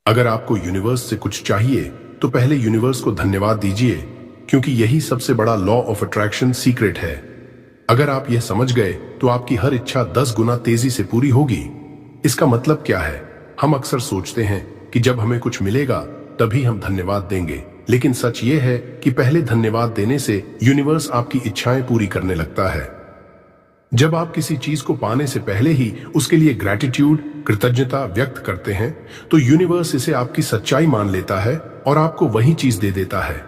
अगर आपको यूनिवर्स से कुछ चाहिए तो पहले यूनिवर्स को धन्यवाद दीजिए, क्योंकि यही सबसे बड़ा लॉ ऑफ अट्रैक्शन सीक्रेट है। अगर आप यह समझ गए तो आपकी हर इच्छा 10 गुना तेजी से पूरी होगी। इसका मतलब क्या है? हम अक्सर सोचते हैं कि जब हमें कुछ मिलेगा तभी हम धन्यवाद देंगे, लेकिन सच ये है कि पहले धन्यवाद देने से यूनिवर्स आपकी इच्छाएं पूरी करने लगता है। जब आप किसी चीज को पाने से पहले ही उसके लिए ग्रैटिट्यूड, कृतज्ञता व्यक्त करते हैं, तो यूनिवर्स इसे आपकी सच्चाई मान लेता है और आपको वही चीज दे देता है।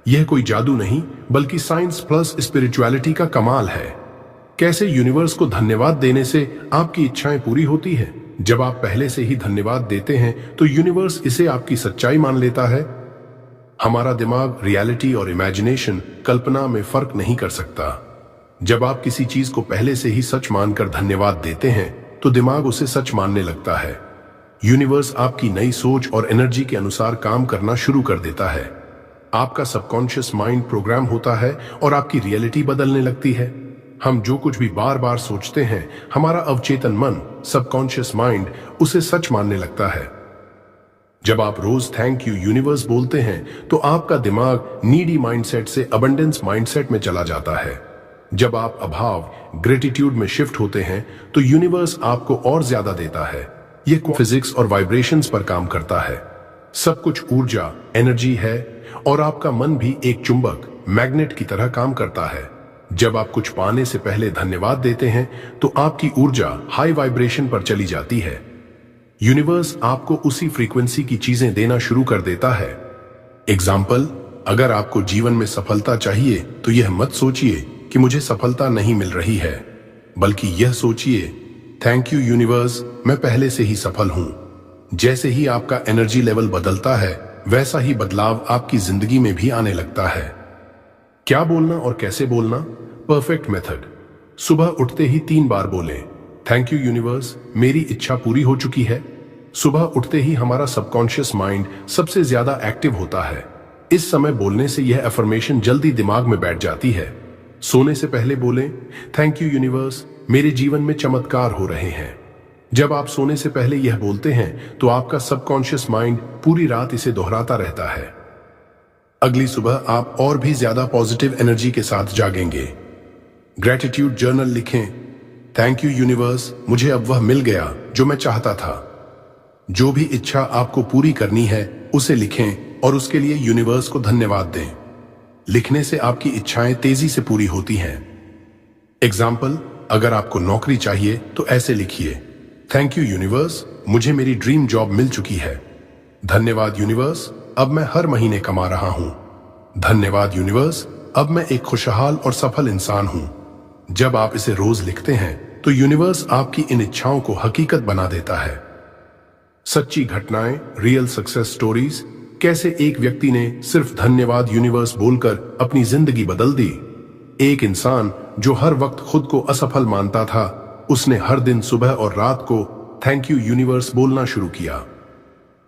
यह कोई जादू नहीं, बल्कि साइंस प्लस स्पिरिचुअलिटी का कमाल है। कैसे यूनिवर्स को धन्यवाद देने से आपकी इच्छाएं पूरी होती हैं? जब आप पहले से ही धन्यवाद देते हैं तो यूनिवर्स इसे आपकी सच्चाई मान लेता है। हमारा दिमाग रियलिटी और इमेजिनेशन, कल्पना में फर्क नहीं कर सकता। जब आप किसी चीज को पहले से ही सच मानकर धन्यवाद देते हैं तो दिमाग उसे सच मानने लगता है। यूनिवर्स आपकी नई सोच और एनर्जी के अनुसार काम करना शुरू कर देता है। आपका सबकॉन्शियस माइंड प्रोग्राम होता है और आपकी रियलिटी बदलने लगती है। हम जो कुछ भी बार बार सोचते हैं, हमारा अवचेतन मन, सबकॉन्शियस माइंड उसे सच मानने लगता है। जब आप रोज थैंक यू यूनिवर्स बोलते हैं तो आपका दिमाग नीडी माइंडसेट से अबंडेंस माइंडसेट में चला जाता है। जब आप अभाव, ग्रेटिट्यूड में शिफ्ट होते हैं तो यूनिवर्स आपको और ज्यादा देता है। यह फिजिक्स और वाइब्रेशंस पर काम करता है। सब कुछ ऊर्जा, एनर्जी है और आपका मन भी एक चुंबक, मैग्नेट की तरह काम करता है। जब आप कुछ पाने से पहले धन्यवाद देते हैं तो आपकी ऊर्जा हाई वाइब्रेशन पर चली जाती है। यूनिवर्स आपको उसी फ्रीक्वेंसी की चीजें देना शुरू कर देता है। एग्जाम्पल, अगर आपको जीवन में सफलता चाहिए तो यह मत सोचिए कि मुझे सफलता नहीं मिल रही है, बल्कि यह सोचिए, थैंक यू यूनिवर्स, मैं पहले से ही सफल हूं। जैसे ही आपका एनर्जी लेवल बदलता है, वैसा ही बदलाव आपकी जिंदगी में भी आने लगता है। क्या बोलना और कैसे बोलना? Perfect method. सुबह उठते ही 3 बार बोलें, थैंक यू यूनिवर्स, मेरी इच्छा पूरी हो चुकी है। सुबह उठते ही हमारा सबकॉन्शियस माइंड सबसे ज्यादा एक्टिव होता है। इस समय बोलने से यह अफर्मेशन जल्दी दिमाग में बैठ जाती है। सोने से पहले बोलें, थैंक यू यूनिवर्स, मेरे जीवन में चमत्कार हो रहे हैं। जब आप सोने से पहले यह बोलते हैं तो आपका सबकॉन्शियस माइंड पूरी रात इसे दोहराता रहता है। अगली सुबह आप और भी ज्यादा पॉजिटिव एनर्जी के साथ जागेंगे। ग्रैटिट्यूड जर्नल लिखें, थैंक यू यूनिवर्स, मुझे अब वह मिल गया जो मैं चाहता था। जो भी इच्छा आपको पूरी करनी है उसे लिखें और उसके लिए यूनिवर्स को धन्यवाद दें। लिखने से आपकी इच्छाएं तेजी से पूरी होती हैं। एग्जाम्पल, अगर आपको नौकरी चाहिए तो ऐसे लिखिए, थैंक यू यूनिवर्स, मुझे मेरी ड्रीम जॉब मिल चुकी है। धन्यवाद यूनिवर्स, अब मैं हर महीने कमा रहा हूं। धन्यवाद यूनिवर्स, अब मैं एक खुशहाल और सफल इंसान हूं। जब आप इसे रोज लिखते हैं तो यूनिवर्स आपकी इन इच्छाओं को हकीकत बना देता है। सच्ची घटनाएं, रियल सक्सेस स्टोरीज, कैसे एक व्यक्ति ने सिर्फ धन्यवाद यूनिवर्स बोलकर अपनी जिंदगी बदल दी। एक इंसान जो हर वक्त खुद को असफल मानता था, उसने हर दिन सुबह और रात को थैंक यू यूनिवर्स बोलना शुरू किया।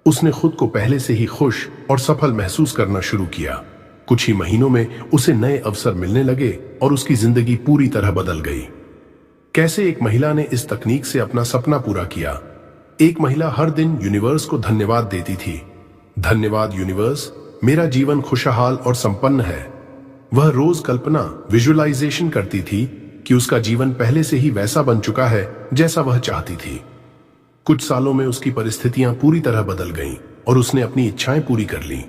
उसने खुद को पहले से ही खुश और सफल महसूस करना शुरू किया। कुछ ही महीनों में उसे नए अवसर मिलने लगे और उसकी जिंदगी पूरी तरह बदल गई। कैसे एक महिला ने इस तकनीक से अपना सपना पूरा किया। एक महिला हर दिन यूनिवर्स को धन्यवाद देती थी। धन्यवाद यूनिवर्स, मेरा जीवन खुशहाल और संपन्न है। वह रोज कल्पना, विजुअलाइजेशन करती थी कि उसका जीवन पहले से ही वैसा बन चुका है जैसा वह चाहती थी। कुछ सालों में उसकी परिस्थितियां पूरी तरह बदल गईं और उसने अपनी इच्छाएं पूरी कर लीं।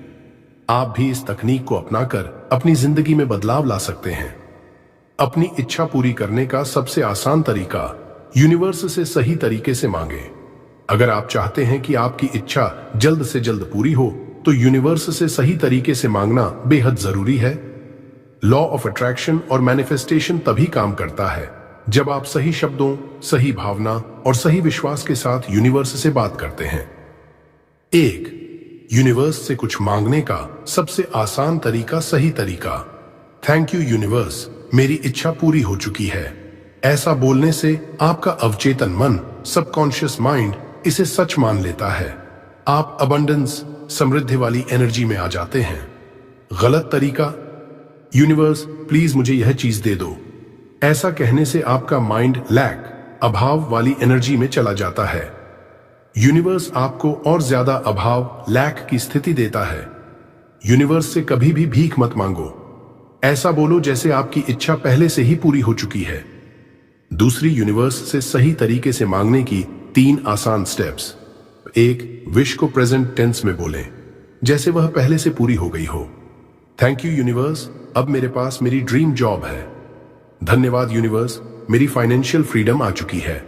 आप भी इस तकनीक को अपनाकर अपनी जिंदगी में बदलाव ला सकते हैं। अपनी इच्छा पूरी करने का सबसे आसान तरीका, यूनिवर्स से सही तरीके से मांगे। अगर आप चाहते हैं कि आपकी इच्छा जल्द से जल्द पूरी हो तो यूनिवर्स से सही तरीके से मांगना बेहद जरूरी है। लॉ ऑफ अट्रैक्शन और मैनिफेस्टेशन तभी काम करता है जब आप सही शब्दों, सही भावना और सही विश्वास के साथ यूनिवर्स से बात करते हैं। 1. यूनिवर्स से कुछ मांगने का सबसे आसान तरीका, सही तरीका। थैंक यू यूनिवर्स, मेरी इच्छा पूरी हो चुकी है। ऐसा बोलने से आपका अवचेतन मन, सबकॉन्शियस माइंड इसे सच मान लेता है। आप अबंडेंस, समृद्धि वाली एनर्जी में आ जाते हैं। गलत तरीका, यूनिवर्स प्लीज मुझे यह चीज दे दो। ऐसा कहने से आपका माइंड लैक, अभाव वाली एनर्जी में चला जाता है। यूनिवर्स आपको और ज्यादा अभाव, लैक की स्थिति देता है। यूनिवर्स से कभी भी भीख मत मांगो। ऐसा बोलो जैसे आपकी इच्छा पहले से ही पूरी हो चुकी है। दूसरी, यूनिवर्स से सही तरीके से मांगने की 3 आसान स्टेप्स। 1, विश को प्रेजेंट टेंस में बोलें, जैसे वह पहले से पूरी हो गई हो। थैंक यू यूनिवर्स, अब मेरे पास मेरी ड्रीम जॉब है। धन्यवाद यूनिवर्स, मेरी फाइनेंशियल फ्रीडम आ चुकी है।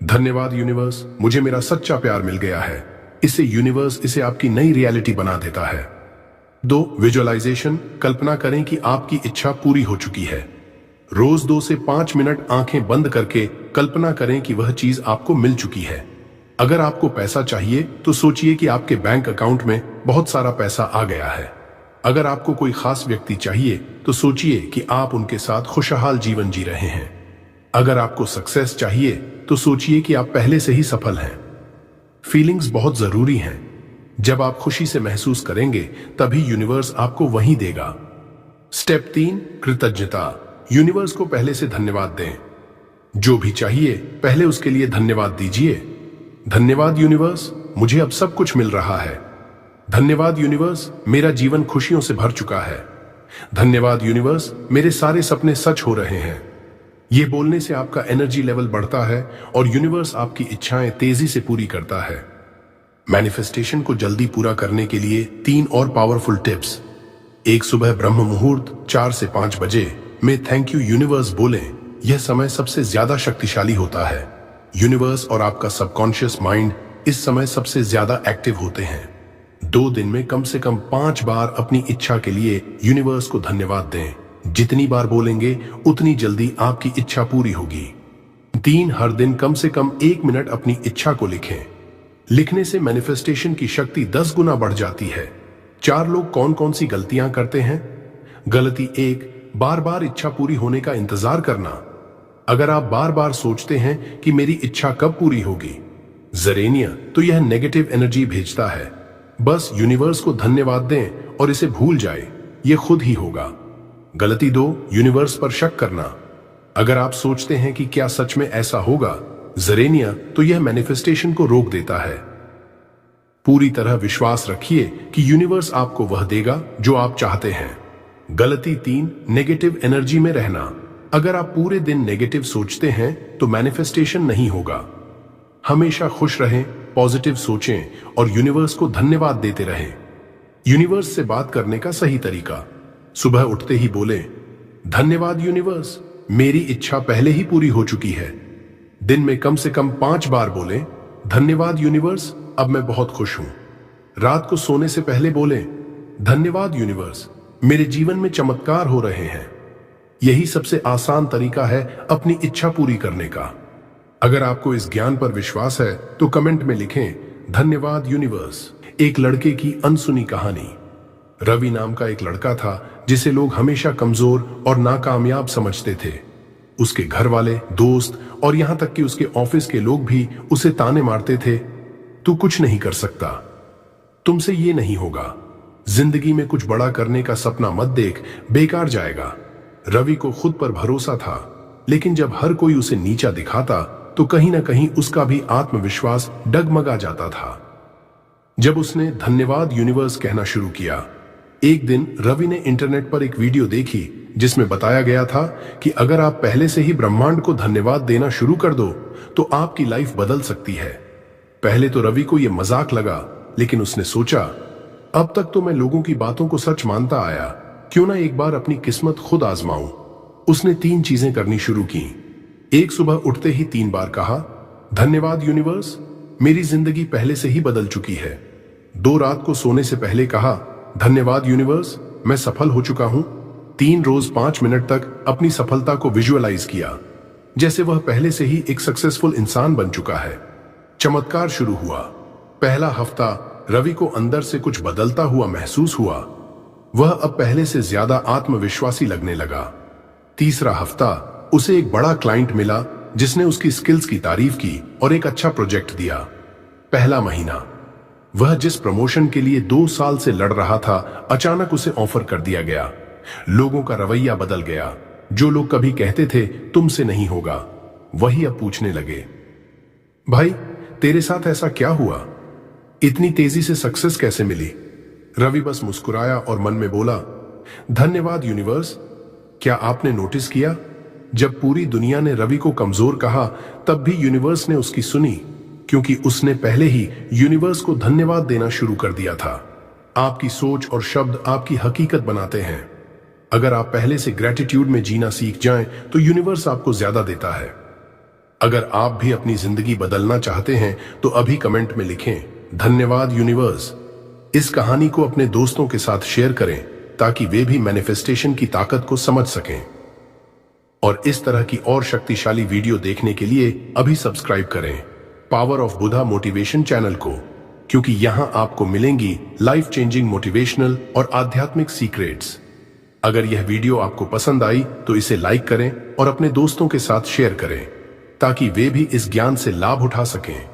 धन्यवाद यूनिवर्स, मुझे मेरा सच्चा प्यार मिल गया है। इससे यूनिवर्स इसे आपकी नई रियलिटी बना देता है। 2, विजुअलाइजेशन, कल्पना करें कि आपकी इच्छा पूरी हो चुकी है। रोज 2 से 5 मिनट आंखें बंद करके कल्पना करें कि वह चीज आपको मिल चुकी है। अगर आपको पैसा चाहिए तो सोचिए कि आपके बैंक अकाउंट में बहुत सारा पैसा आ गया है। अगर आपको कोई खास व्यक्ति चाहिए तो सोचिए कि आप उनके साथ खुशहाल जीवन जी रहे हैं। अगर आपको सक्सेस चाहिए तो सोचिए कि आप पहले से ही सफल हैं। फीलिंग्स बहुत जरूरी हैं। जब आप खुशी से महसूस करेंगे तभी यूनिवर्स आपको वही देगा। स्टेप 3, कृतज्ञता। यूनिवर्स को पहले से धन्यवाद दें। जो भी चाहिए पहले उसके लिए धन्यवाद दीजिए। धन्यवाद यूनिवर्स, मुझे अब सब कुछ मिल रहा है। धन्यवाद यूनिवर्स, मेरा जीवन खुशियों से भर चुका है। धन्यवाद यूनिवर्स, मेरे सारे सपने सच हो रहे हैं। यह बोलने से आपका एनर्जी लेवल बढ़ता है और यूनिवर्स आपकी इच्छाएं तेजी से पूरी करता है। मैनिफेस्टेशन को जल्दी पूरा करने के लिए 3 और पावरफुल टिप्स। 1, सुबह ब्रह्म मुहूर्त 4 से 5 बजे में थैंक यू यूनिवर्स बोलें। यह समय सबसे ज्यादा शक्तिशाली होता है। यूनिवर्स और आपका सबकॉन्शियस माइंड इस समय सबसे ज्यादा एक्टिव होते हैं। 2 दिन में कम से कम 5 बार अपनी इच्छा के लिए यूनिवर्स को धन्यवाद दें। जितनी बार बोलेंगे उतनी जल्दी आपकी इच्छा पूरी होगी। 3, हर दिन कम से कम 1 मिनट अपनी इच्छा को लिखें। लिखने से मैनिफेस्टेशन की शक्ति 10 गुना बढ़ जाती है। 4 लोग कौन कौन सी गलतियां करते हैं? गलती 1, बार बार इच्छा पूरी होने का इंतजार करना। अगर आप बार बार सोचते हैं कि मेरी इच्छा कब पूरी होगी, जरेनिया, तो यह नेगेटिव एनर्जी भेजता है। बस यूनिवर्स को धन्यवाद दें और इसे भूल जाए, यह खुद ही होगा। गलती 2, यूनिवर्स पर शक करना। अगर आप सोचते हैं कि क्या सच में ऐसा होगा, जरेनिया, तो यह मैनिफेस्टेशन को रोक देता है। पूरी तरह विश्वास रखिए कि यूनिवर्स आपको वह देगा जो आप चाहते हैं। गलती 3, नेगेटिव एनर्जी में रहना। अगर आप पूरे दिन नेगेटिव सोचते हैं तो मैनिफेस्टेशन नहीं होगा। हमेशा खुश रहें, पॉजिटिव सोचें और यूनिवर्स को धन्यवाद देते रहें। यूनिवर्स से बात करने का सही तरीका। सुबह उठते ही बोलें, धन्यवाद यूनिवर्स, मेरी इच्छा पहले ही पूरी हो चुकी है। दिन में कम से कम 5 बार बोलें, धन्यवाद यूनिवर्स, अब मैं बहुत खुश हूं। रात को सोने से पहले बोलें, धन्यवाद यूनिवर्स, मेरे जीवन में चमत्कार हो रहे हैं। यही सबसे आसान तरीका है अपनी इच्छा पूरी करने का। अगर आपको इस ज्ञान पर विश्वास है तो कमेंट में लिखें, धन्यवाद यूनिवर्स। एक लड़के की अनसुनी कहानी। रवि नाम का एक लड़का था जिसे लोग हमेशा कमजोर और नाकामयाब समझते थे। उसके घर वाले, दोस्त और यहां तक कि उसके ऑफिस के लोग भी उसे ताने मारते थे, तू कुछ नहीं कर सकता, तुमसे ये नहीं होगा, जिंदगी में कुछ बड़ा करने का सपना मत देख, बेकार जाएगा। रवि को खुद पर भरोसा था, लेकिन जब हर कोई उसे नीचा दिखाता तो कहीं ना कहीं उसका भी आत्मविश्वास डगमगा जाता था। जब उसने धन्यवाद यूनिवर्स कहना शुरू किया, एक दिन रवि ने इंटरनेट पर एक वीडियो देखी जिसमें बताया गया था कि अगर आप पहले से ही ब्रह्मांड को धन्यवाद देना शुरू कर दो तो आपकी लाइफ बदल सकती है। पहले तो रवि को यह मजाक लगा, लेकिन उसने सोचा, अब तक तो मैं लोगों की बातों को सच मानता आया, क्यों ना एक बार अपनी किस्मत खुद आजमाऊं। उसने 3 चीजें करनी शुरू की। 1, सुबह उठते ही 3 बार कहा, धन्यवाद यूनिवर्स, मेरी जिंदगी पहले से ही बदल चुकी है। 2, रात को सोने से पहले कहा, धन्यवाद यूनिवर्स, मैं सफल हो चुका हूं। 3, रोज 5 मिनट तक अपनी सफलता को विजुअलाइज किया, जैसे वह पहले से ही एक सक्सेसफुल इंसान बन चुका है। चमत्कार शुरू हुआ। पहला हफ्ता रवि को अंदर से कुछ बदलता हुआ महसूस हुआ। वह अब पहले से ज्यादा आत्मविश्वासी लगने लगा। तीसरा हफ्ता उसे एक बड़ा क्लाइंट मिला जिसने उसकी स्किल्स की तारीफ की और एक अच्छा प्रोजेक्ट दिया। पहला महीना वह जिस प्रमोशन के लिए 2 साल से लड़ रहा था, अचानक उसे ऑफर कर दिया गया। लोगों का रवैया बदल गया। जो लोग कभी कहते थे तुमसे नहीं होगा, वही अब पूछने लगे, भाई तेरे साथ ऐसा क्या हुआ? इतनी तेजी से सक्सेस कैसे मिली? रवि बस मुस्कुराया और मन में बोला, धन्यवाद यूनिवर्स। क्या आपने नोटिस किया, जब पूरी दुनिया ने रवि को कमजोर कहा, तब भी यूनिवर्स ने उसकी सुनी, क्योंकि उसने पहले ही यूनिवर्स को धन्यवाद देना शुरू कर दिया था। आपकी सोच और शब्द आपकी हकीकत बनाते हैं। अगर आप पहले से ग्रेटिट्यूड में जीना सीख जाएं, तो यूनिवर्स आपको ज्यादा देता है। अगर आप भी अपनी जिंदगी बदलना चाहते हैं, तो अभी कमेंट में लिखें, धन्यवाद यूनिवर्स। इस कहानी को अपने दोस्तों के साथ शेयर करें, ताकि वे भी मैनिफेस्टेशन की ताकत को समझ सकें। और इस तरह की और शक्तिशाली वीडियो देखने के लिए अभी सब्सक्राइब करें power of Buddha motivation channel को, क्योंकि यहां आपको मिलेंगी लाइफ चेंजिंग मोटिवेशनल और आध्यात्मिक सीक्रेट्स। अगर यह वीडियो आपको पसंद आई तो इसे लाइक करें और अपने दोस्तों के साथ शेयर करें, ताकि वे भी इस ज्ञान से लाभ उठा सकें।